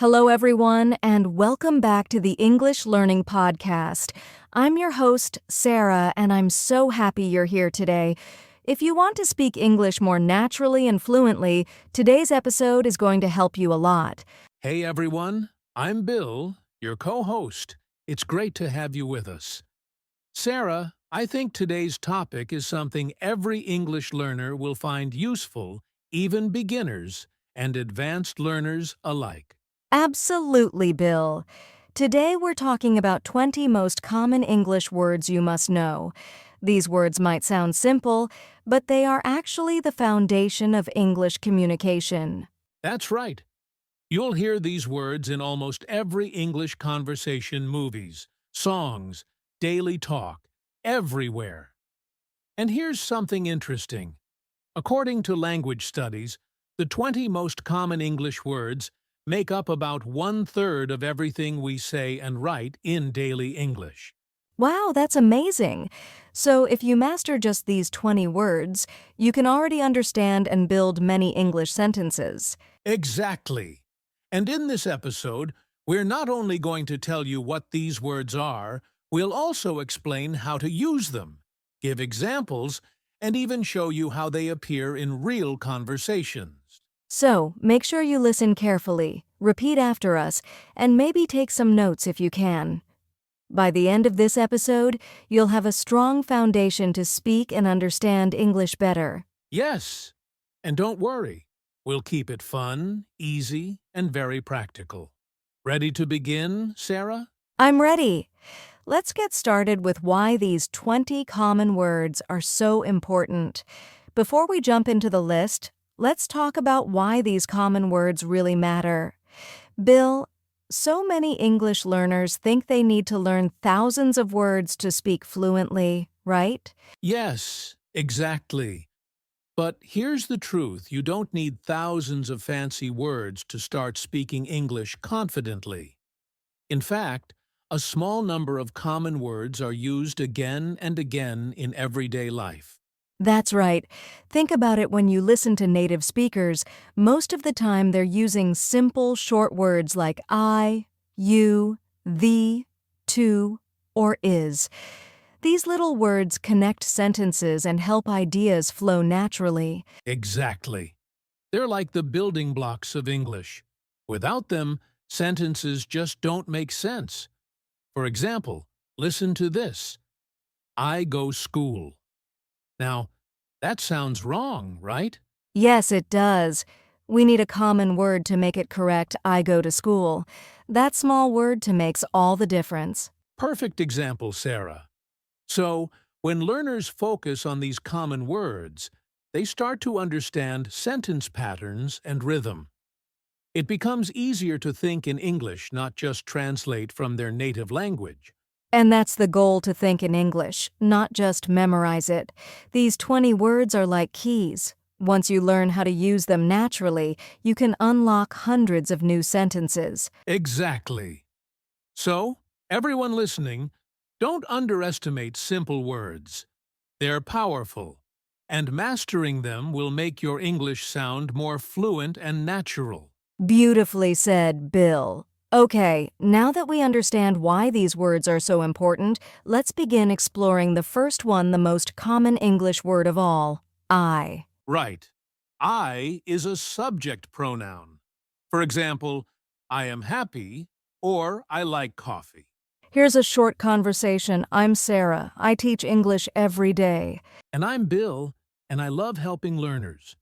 Hello, everyone, and welcome back to the English Learning Podcast. I'm your host, Sarah, and I'm so happy you're here today. If you want to speak English more naturally and fluently, today's episode is going to help you a lot. Hey everyone, I'm Bill, your co-host. It's great to have you with us. Sarah, I think today's topic is something every English learner will find useful, even beginners and advanced learners alike. Absolutely, Bill. Today we're talking about 20 most common English words you must know. These words might sound simple, but they are actually the foundation of English communication. That's right. You'll hear these words in almost every English conversation, movies, songs, daily talk, everywhere. And here's something interesting. According to language studies, the 20 most common English words make up about 1/3 of everything we say and write in daily English. Wow, that's amazing. So if you master just these 20 words, you can already understand and build many English sentences. Exactly. And in this episode, we're not only going to tell you what these words are, we'll also explain how to use them, give examples, and even show you how they appear in real conversations. So make sure you listen carefully, repeat after us, and maybe take some notes if you can. By the end of this episode, you'll have a strong foundation to speak and understand English better. Yes, and don't worry, we'll keep it fun, easy, and very practical. Ready to begin, Sarah? I'm ready. Let's get started with why these 20 common words are so important. Before we jump into the list, let's talk about why these common words really matter. Bill, so many English learners think they need to learn thousands of words to speak fluently, right? Yes, exactly. But here's the truth, you don't need thousands of fancy words to start speaking English confidently. In fact, a small number of common words are used again and again in everyday life. That's right. Think about it when you listen to native speakers. Most of the time they're using simple, short words like I, you, thee, to, or is. These little words connect sentences and help ideas flow naturally. Exactly. They're like the building blocks of English. Without them, sentences just don't make sense. For example, listen to this. I go school. Now, that sounds wrong, right? Yes, it does. We need a common word to make it correct. I go to school. That small word to makes all the difference. Perfect example, Sarah. So, when learners focus on these common words, they start to understand sentence patterns and rhythm. It becomes easier to think in English, not just translate from their native language. And that's the goal, to think in English, not just memorize it. These 20 words are like keys. Once you learn how to use them naturally, you can unlock hundreds of new sentences. Exactly. So, everyone listening, don't underestimate simple words. They're powerful, and mastering them will make your English sound more fluent and natural. Beautifully said, Bill. Okay, now that we understand why these words are so important, let's begin exploring the first one, the most common English word of all, I. Right. I is a subject pronoun. For example, I am happy or I like coffee. Here's a short conversation. I'm Sarah. I teach English every day. And I'm Bill, and I love helping learners.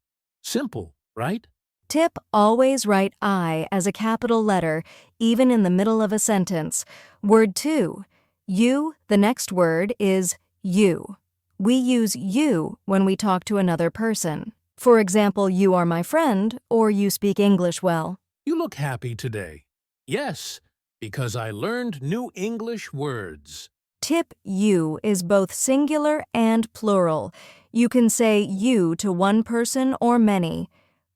Simple, right? Tip: always write I as a capital letter, even in the middle of a sentence. Word 2. You, the next word, is you. We use you when we talk to another person. For example, you are my friend, or you speak English well. You look happy today. Yes, because I learned new English words. Tip: you is both singular and plural. You can say you to one person or many.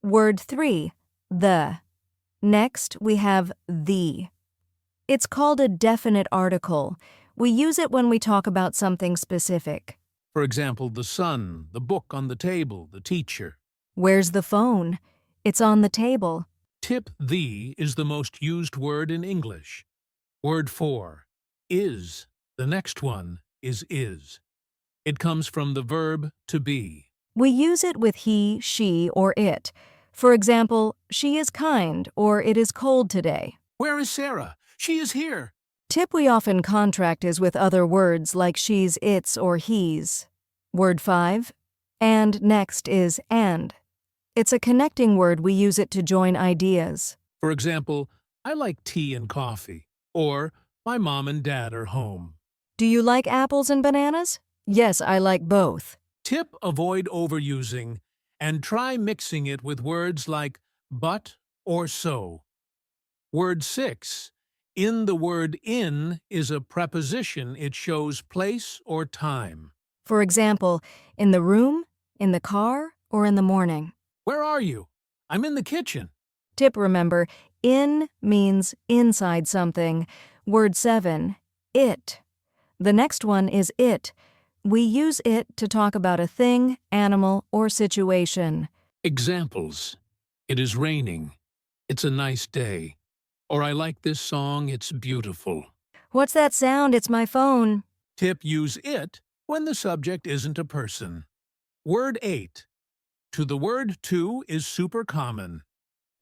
Word 3, the. Next, we have the. It's called a definite article. We use it when we talk about something specific. For example, the sun, the book on the table, the teacher. Where's the phone? It's on the table. Tip the is the most used word in English. Word 4, is. The next one is is. It comes from the verb to be. We use it with he, she, or it. For example, she is kind or it is cold today. Where is Sarah? She is here. Tip we often contract is with other words like she's, its, or he's. Word 5, and next is and. It's a connecting word. We use it to join ideas. For example, I like tea and coffee. Or, my mom and dad are home. Do you like apples and bananas? Yes, I like both. Tip avoid overusing and try mixing it with words like but or so. Word 6. In the word in is a preposition. It shows place or time. For example, in the room, in the car, or in the morning. Where are you? I'm in the kitchen. Tip remember, in means inside something. Word 7, it. The next one is it. We use it to talk about a thing, animal, or situation. Examples. It is raining. It's a nice day. Or I like this song. It's beautiful. What's that sound? It's my phone. Tip use it when the subject isn't a person. Word 8. To the word to is super common.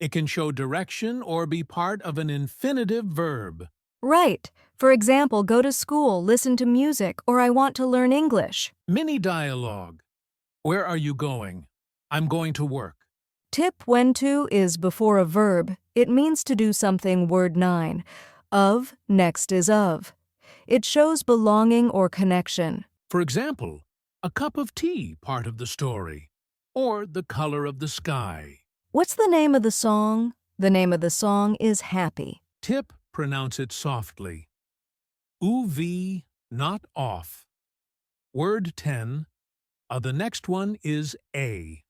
It can show direction or be part of an infinitive verb. Right. For example, go to school, listen to music, or I want to learn English. Mini dialogue. Where are you going? I'm going to work. Tip when to is before a verb. It means to do something. Word 9. Of, next is of. It shows belonging or connection. For example, a cup of tea, part of the story. Or the color of the sky. What's the name of the song? The name of the song is Happy. Tip, pronounce it softly. UV, not off. Word 10. The next one is a.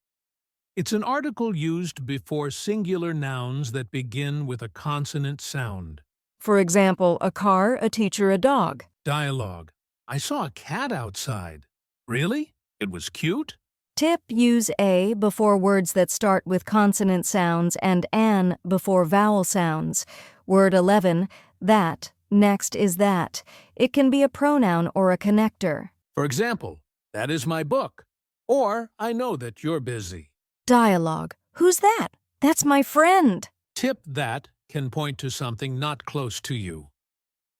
It's an article used before singular nouns that begin with a consonant sound. For example, a car, a teacher, a dog. Dialogue. I saw a cat outside. Really? It was cute? Tip use a before words that start with consonant sounds and an before vowel sounds. Word 11, that. Next is that. It can be a pronoun or a connector. For example, that is my book. Or I know that you're busy. Dialogue. Who's that? That's my friend. Tip that can point to something not close to you.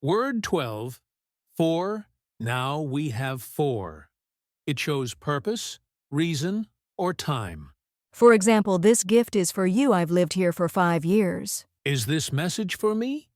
Word 12, for. Now we have for. It shows purpose, reason, or time. For example, this gift is for you. I've lived here for 5 years. Is this message for me?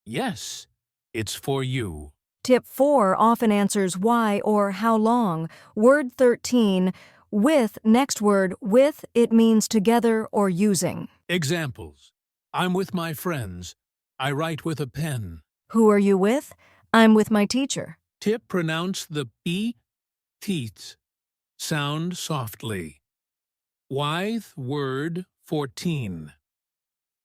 Yes, it's for you. Tip 4 often answers why or how long. Word 13, with, next word, with, it means together or using. Examples. I'm with my friends. I write with a pen. Who are you with? I'm with my teacher. Tip, pronounce the b, teeth. Sound softly. Wythe, word 14.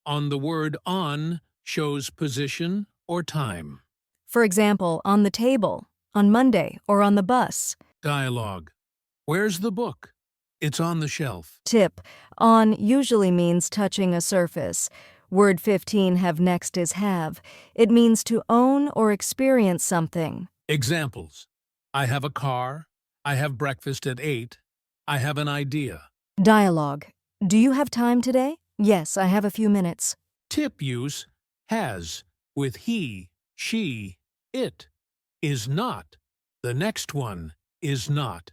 On the word on shows position or time. For example, on the table, on Monday, or on the bus. Dialogue. Where's the book? It's on the shelf. Tip, on usually means touching a surface. Word 15 have next is have. It means to own or experience something. Examples. I have a car. I have breakfast at 8. I have an idea. Dialogue. Do you have time today? Yes, I have a few minutes. Tip use has with he, she, it. Is not. The next one is not.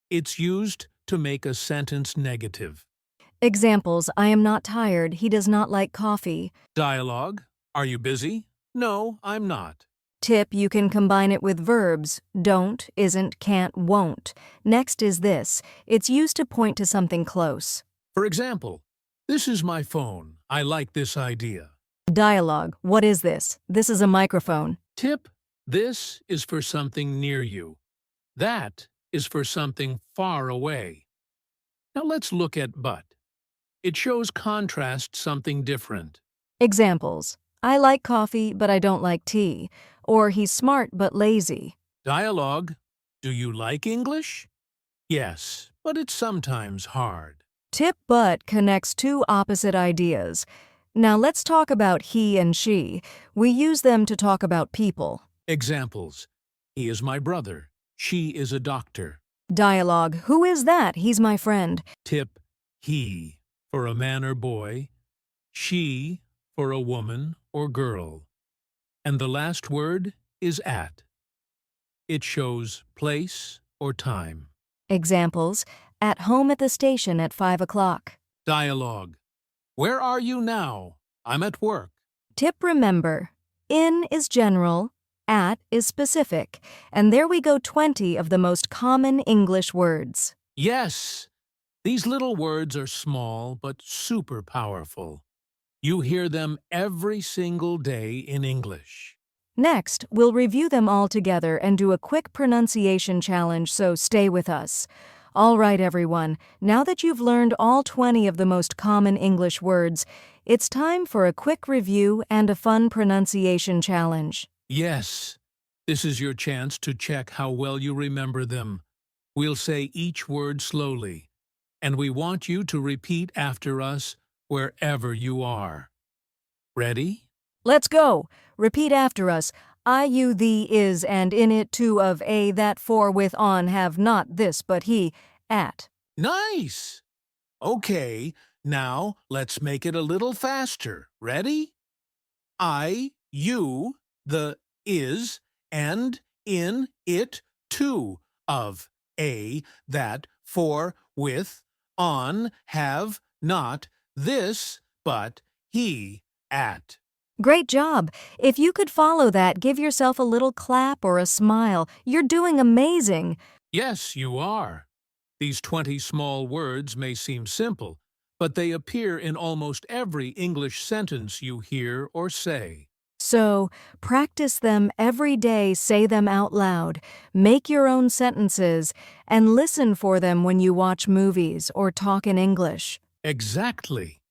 It's used to make a sentence negative. Examples. I am not tired. He does not like coffee. Dialogue. Are you busy? No, I'm not. Tip, you can combine it with verbs. Don't, isn't, can't, won't. Next is this. It's used to point to something close. For example, this is my phone. I like this idea. Dialogue. What is this? This is a microphone. Tip, this is for something near you. That is for something far away. Now let's look at but. It shows contrast, something different. Examples. I like coffee, but I don't like tea. Or he's smart but lazy. Dialogue. Do you like English? Yes, but it's sometimes hard. Tip but connects two opposite ideas. Now let's talk about he and she. We use them to talk about people. Examples. He is my brother. She is a doctor. Dialogue. Who is that? He's my friend. Tip. He for a man or boy. She for a woman or girl. And the last word is at. It shows place or time. Examples. At home at the station at 5 o'clock. Dialogue. Where are you now? I'm at work. Tip remember. In is general, at is specific, and there we go 20 of the most common English words. Yes, these little words are small but super powerful. You hear them every single day in English. Next, we'll review them all together and do a quick pronunciation challenge, so stay with us. All right, everyone, now that you've learned all 20 of the most common English words, it's time for a quick review and a fun pronunciation challenge. Yes, this is your chance to check how well you remember them. We'll say each word slowly, and we want you to repeat after us wherever you are. Ready? Let's go! Repeat after us. I, you, thee, is, and in it too of a, that, for, with, on, have, not, this, but he, at. Nice! Okay, now let's make it a little faster. Ready? I, you, the, is, and, in, it, too, of, a, that, for, with, on, have, not, this, but, he, at. Great job! If you could follow that, give yourself a little clap or a smile. You're doing amazing! Yes, you are. These 20 small words may seem simple, but they appear in almost every English sentence you hear or say. So, practice them every day, say them out loud, make your own sentences, and listen for them when you watch movies or talk in English. Exactly.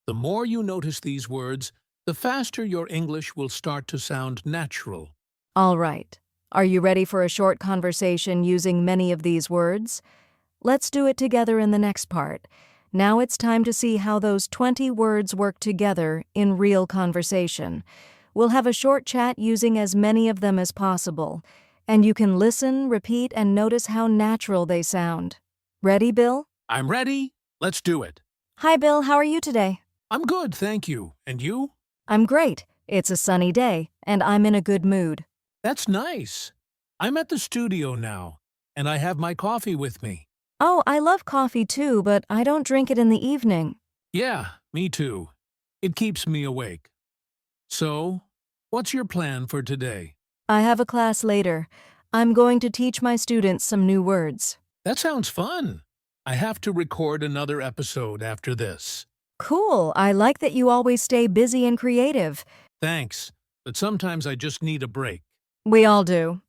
The more you notice these words, the faster your English will start to sound natural. All right. Are you ready for a short conversation using many of these words? Let's do it together in the next part. Now it's time to see how those 20 words work together in real conversation. We'll have a short chat using as many of them as possible, and you can listen, repeat, and notice how natural they sound. Ready, Bill? I'm ready. Let's do it. Hi, Bill. How are you today? I'm good, thank you. And you? I'm great. It's a sunny day, and I'm in a good mood. That's nice. I'm at the studio now, and I have my coffee with me. Oh, I love coffee too, but I don't drink it in the evening. Yeah, me too. It keeps me awake. So, what's your plan for today? I have a class later. I'm going to teach my students some new words. That sounds fun. I have to record another episode after this. Cool. I like that you always stay busy and creative. Thanks, but sometimes I just need a break. We all do.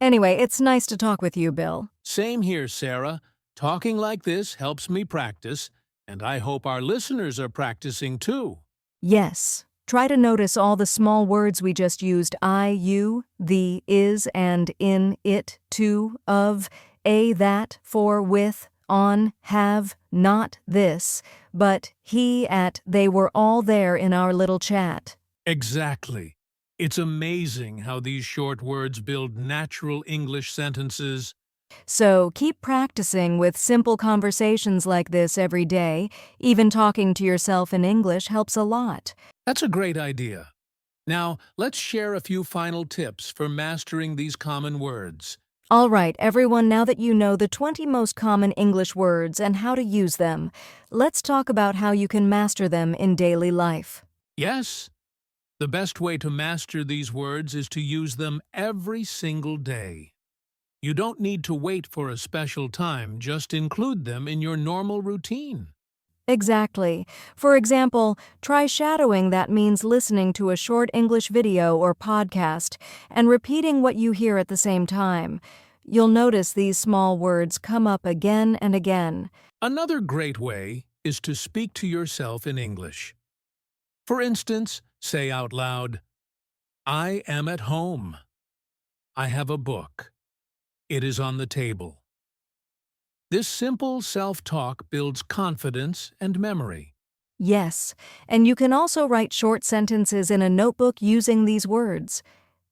Anyway, it's nice to talk with you, Bill. Same here, Sarah. Talking like this helps me practice, and I hope our listeners are practicing too. Yes. Try to notice all the small words we just used: I, you, the, is, and, in, it, to, of, a, that, for, with, on, have, not, this, but, he, at. They were all there in our little chat. Exactly. It's amazing how these short words build natural English sentences. So keep practicing with simple conversations like this every day. Even talking to yourself in English helps a lot. That's a great idea. Now, let's share a few final tips for mastering these common words. All right, everyone, now that you know the 20 most common English words and how to use them, let's talk about how you can master them in daily life. Yes, the best way to master these words is to use them every single day. You don't need to wait for a special time, just include them in your normal routine. Exactly. For example, try shadowing. That means listening to a short English video or podcast and repeating what you hear at the same time. You'll notice these small words come up again and again. Another great way is to speak to yourself in English. For instance, say out loud, I am at home. I have a book. It is on the table. This simple self-talk builds confidence and memory. Yes, and you can also write short sentences in a notebook using these words.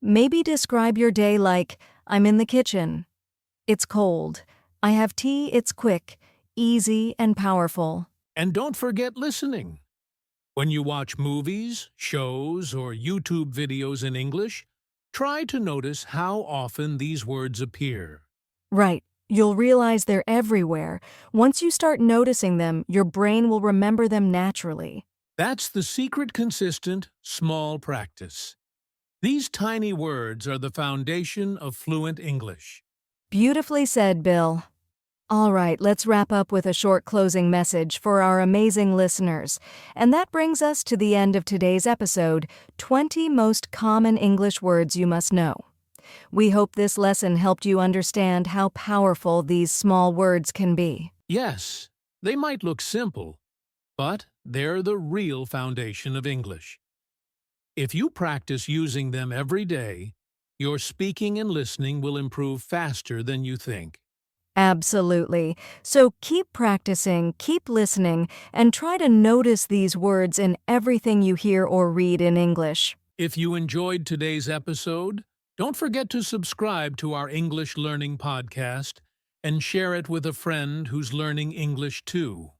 Maybe describe your day like, I'm in the kitchen. It's cold. I have tea, it's quick, easy, and powerful. And don't forget listening. When you watch movies, shows, or YouTube videos in English, try to notice how often these words appear. Right. You'll realize they're everywhere. Once you start noticing them, your brain will remember them naturally. That's the secret consistent, small practice. These tiny words are the foundation of fluent English. Beautifully said, Bill. All right, let's wrap up with a short closing message for our amazing listeners. And that brings us to the end of today's episode, 20 Most Common English Words You Must Know. We hope this lesson helped you understand how powerful these small words can be. Yes, they might look simple, but they're the real foundation of English. If you practice using them every day, your speaking and listening will improve faster than you think. Absolutely. So keep practicing, keep listening, and try to notice these words in everything you hear or read in English. If you enjoyed today's episode, don't forget to subscribe to our English Learning Podcast and share it with a friend who's learning English too.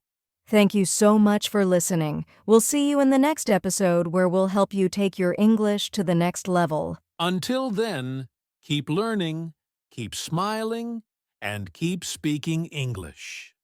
Thank you so much for listening. We'll see you in the next episode where we'll help you take your English to the next level. Until then, keep learning, keep smiling, and keep speaking English.